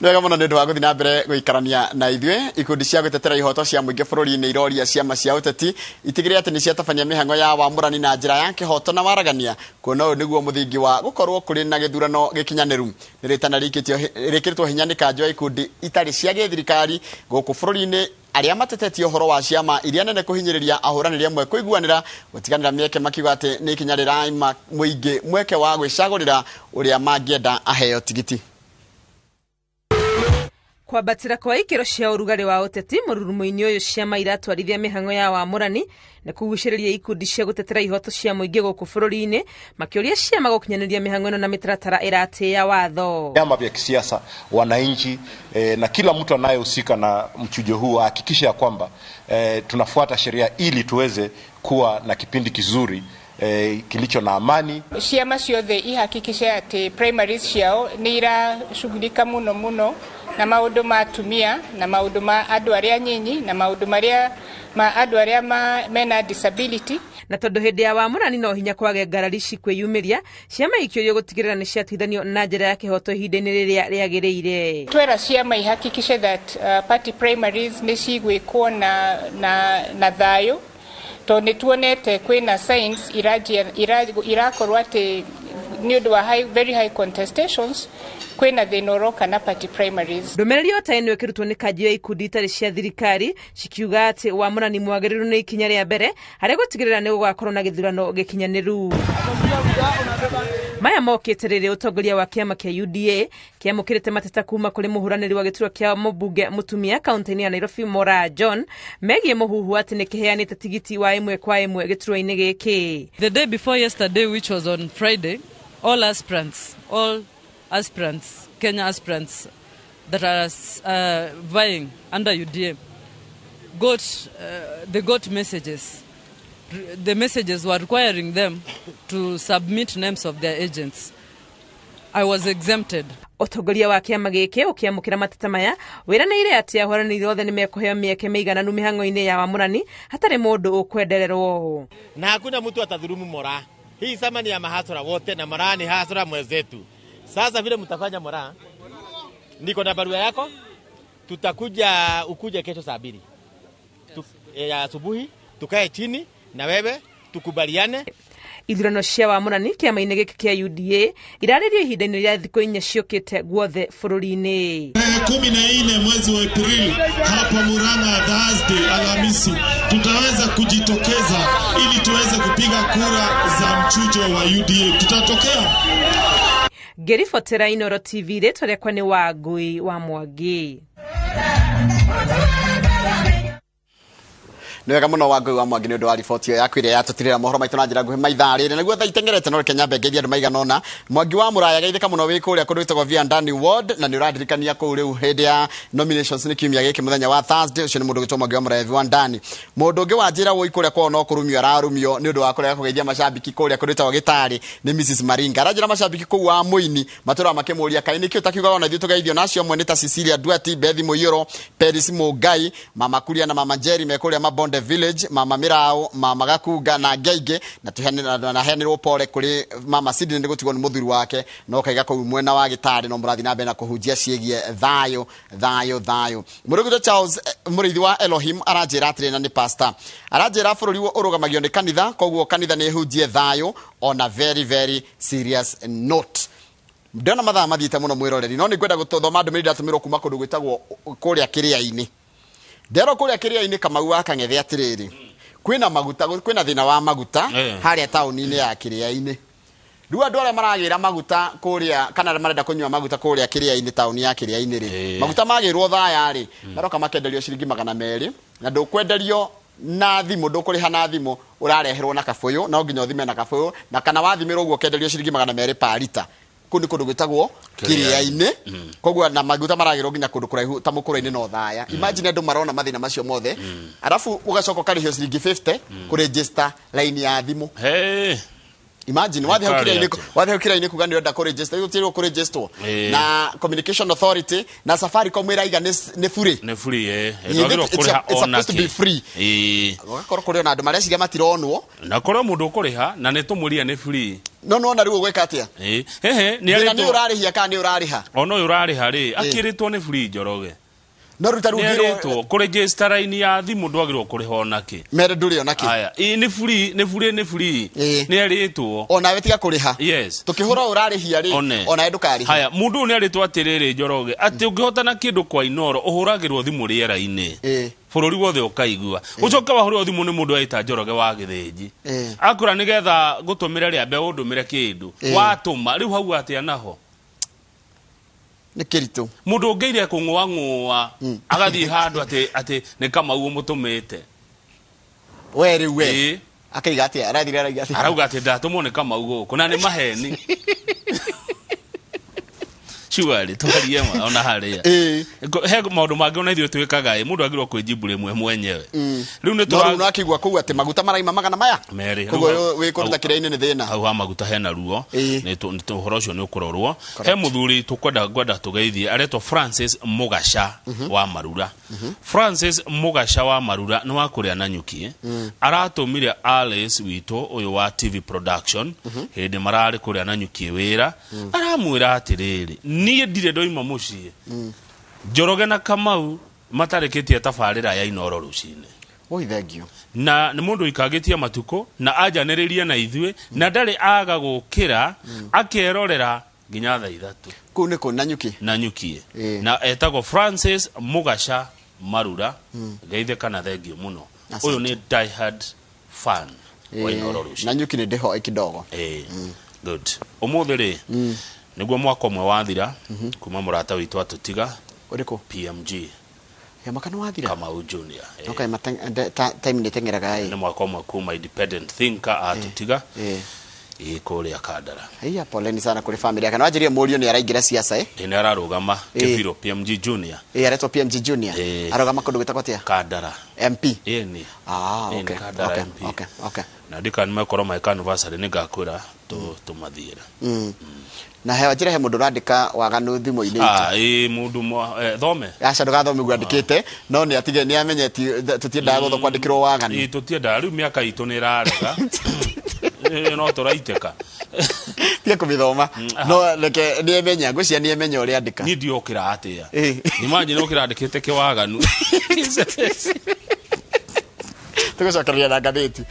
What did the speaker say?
Ndega muno ndu wa guthi na mbere guikarania na ithwe ikundi cia gutetera ihoto cia muingi bururi-ini iroria ciama cia uteti itigire ati ni ciatabania mihango ya wamurani na njira ya kihoto na waragania kuona uyu niguo muthingi wa gukorwo kuri na githurano gikinyaniru niritana rikiritwo hinya ni kanjo ya ikundi itari cia githirikari guku bururi-ini aria matetetie uhoro wa ciama iria nene kuhinyiriria ahurani amwe kuiguanira gutiganira mieke makiuga ati ni kinyarira muingi mweke wa gwicagurira uria mangienda aheo tigiti. Kwabatira kwa ikiro cia urugari wa uteti mururumo-ini uyu ciama iratwarithia mihango ya wamurani na kuguciriria ikundi cia gutetera ihoto cia muingi guku bururi-ini makiuria ciama gukinyaniria mihango ino na mitaratara iratia watho. Vyama vya kisiasa, wananchi na kila mtu anayehusika na mchujo huu hakikisha kwamba tunafuata sheria ili tuweze kuwa na kipindi kizuri kilicho na amani. Ciama ciothe ihakikisha ati primaries ciao ni irashughulika muno na maundu ma atumia na maundu ma andu aria nyinyi na maundu maria ma andu aria mena disability. Na tondu hindi ya wamurani no hinya kwage ngarari cikwiyumiria ciama ikiurio gutigirira ni ciatithanio na njira ya kihoto ihinda-ini riria riagiriire. Twera ciama ihakikishe that party primaries ni cigwikwo na thayo tondu tuonete kwina signs irakorwo ati ni undu wa very high contestations kwina Inooro kana party primaries. Ndumereri ota ino ikirutwo ni kanji ya ikundi itari cia thirikari cikiuga ati wamurani mwagiriru ni ikinya ria mbere haria gutigirira ni gugakorwo na githurano gikinyaniru. Maya mokite riri utongoria wa kiama kia UDA kiamukirite mateta kuma kuri muhuraniri wa gituro kia mubunge mutumia kaunti-ini ya Nairobi Mora John megie muhuhu ati ni kiheanite tigiti wa imwe kwa imwe gituro-ini giki. The day before yesterday, which was on Friday, all aspirants, Kenya aspirants that are vying under UDA they got messages. The messages were requiring them to submit names of their agents. I was exempted. Utongoria wa kiama giki ukiamukira mateta maya wiraniire ati ahorani othe ni mekuheo mieke meigananu mihango-ini ya wamurani hatari mundu ukwendererwo na hakuna mtu atadhulumu Mora. Hii sama ni ya mahasura wote na Mora ni hasura mwenzetu. Sasa vile mtafanya Mora, niko na barua yako, ukuje kesho saa 2 ya asubuhi, tukae chini na wewe tukubaliane. Ithurano cia wamurani kiama-ini giki kia UDA iraririo ihinda-ini ria thiku 4 ciukite guothe bururi-ini. 14 mwezi wa Aprili hapa Murang'a Thursday Alhamisi tutaweza kujitokeza ili tuweze kupiga kura za mchujo wa UDA. Tutatokea. Gerifotera Inooro TV reto rekwa ni Wangui wa Mwangi. Niwega muno Wangui wa Mwangi ni undu wa riboti ya kwire ya tutirira mohoro maitu na njira nguhi maithari naguo tha itengerete no Kenya bengeria andu maiganona Mwangi wa Muraya geithika muno wi kuria kundu itagwo Viandani Ward na ni uradirikania ku riu hindi ya nominations ni kiumia giki muthenya wa Thursday ucio ni mundu gitwa Mwangi wa Muraya Viandani mundu ungi wa njira wo kuria kwa no kurumio ararumio ni undu wa kuria kugeithia mashabiki kuria kundu itagwo Gitari ni Mrs Maringa arajira mashabiki ku wa Muini matura makimuria kaini kio takiuga ona ithu tugeithio nacio mwe nita Cecilia Duati Bethi Moyoro Peris Mugai Mama Kuria na Mama Jerry mekuria Mabonde Village Mama Mirao Mama Gakuga na Geige na tuhenirwo pole kuri Mama Sidney ndi gutigwo ni muthuri wake no kaiga ku mwena wa Gitari no murathi na mbere na kuhunjia ciegie thayo Murugudo Charles murithi wa Elohim aranjira atire na ni pastor aranjira bururi wo urugamagio ni kanitha koguo kanitha ni hunjie thayo on a very very serious note. Ndona mathaa mathiite muno mwiroreri no ni ngwenda guthoma ndumiriri ndatumirwo kuma kundu gwitagwo kuria kiria-ini ndero kuria kiria-ini Kamau akang'ethe atiriri kwina maguta kwina thina wa maguta haria tauni-ini ya kiria-ini riu andu aria maragira maguta kuria kana marenda kunywa maguta kuria kiria-ini tauni ya kiria-ini ri maguta magirwo thaya ri maroka makenderio ciringi 200 na ndukwenderio na thimu ndukuriha na thimu urareherwo na kabuyu na nginya uthime na kabuyu na kana wathimirwo uguo kenderio ciringi 200 per liter kundu gwitagwo kiria-ini koguo na maguta maragirwo nginya kundu kuraihu ta mukuru-ini no thaya imagine andu marona mathina macio mothe arafu ugacoka karihio ciringi 50 kuregister line ya thimu Imagine wathe ukira-ini kuga ndio ndako register yotiro ku register na Communication Authority na Safaricom iraiga ni free. Ni free It's supposed to be free. Gakoro kuri na andu mareciria matironwo. Na koro mundu kuriha na ni tumuria ni free. No na riu gweka atia? Ni ari ni urarihia kana ni urariha? Ono urariha ri akiritwo ni free Njoroge. No ruta rugiro ku register line ya thimu ndwagirwo kuriha onaki. Mere nduri onaki. Aya ni free ni aritwo. Ona we tiga kuriha. Yes. Tukihura urarihia ri ona edukariha. Aya mundu ni aritwo atiriri Njoroge ati ungihota na kindu kwa Inooro uhuragirwo thimu riera-ini. Bururi wothe ukaigua ucoka wahurwo thimu ni mundu aita Njoroge wa githinji akura nigetha gutumire ria mbe undumire kindu watuma riu hau atia naho ni kirito mundu ungeire kungwa agathie handu ati ni kama uo mutumite we riu we akaiga atia arathire arauga ati ndatumwo ni kama uo kuna ni maheni Chuali tukarie ma ona haria he maundu mangi ona ithio twikaga mundu agirwo kwijibu rimwe mwenyewe riu ni no akigwa kuga ati maguta maraima magana maya kugo we kuruta kiraini ni thina hau ha maguta hena ruo ni tuhoro ucio ni ukurorwo he muthuri tukwenda tugeithie aretwo Francis Mugasha wa Marura Francis Mugasha wa Marura ni wa kuria na nyuki aratumire Alice wito uyu wa TV production hindi marari kuria na nyuki wira aramwira atiriri niye ndire ndoima muciĩ Njoroge na Kamau matareketie tabarĩra ya Inooro Ruciini. Oi thengio. Na nĩ mũndũ ikagetie matuko na ajanĩrĩria na ithuĩ na ndarĩ aga gũkĩra akerorera nginya thaa 3. Kũu nĩ kũ Nanyukie na etagwo Francis Mugasha Marura geithĩka na thengio mũno. Ũyũ nĩ die hard fan wa Inooro Ruciini. Nanyuki nĩ ndĩho kidogo. Good. Ũmũthĩ rĩ niguo mwaka umwe wathira kuma murata witu atutiga uriko PMG ya makano wathira kama Junior okay time ni tengeraga ni mwaka umwe kuma independent thinker atutiga kuria Kandara iya poleni sana kuri family yake nawajirie murio ni araingira siasa ni ararugama kibiro PMG Junior areto PMG Junior arugama kundu gwitagwo atia Kandara MP ni okay na ndika nimekoro my anniversary nigakwira tumathiira na hewa njira he mundu randika waganu thimu-ini mundu thome aca ndugathome gwandikite no ni atige ni amenyeti tutiendaga gutho kwandikirwo waganu tutiendaga riu miaka itu ni rarega no turaiteka tie kumithoma no leke ni emenya ngwĩcia ni emenya uri andika ni ndiokira atia imagine ukira andikite kiwaganu tugucokereria na ngathĩti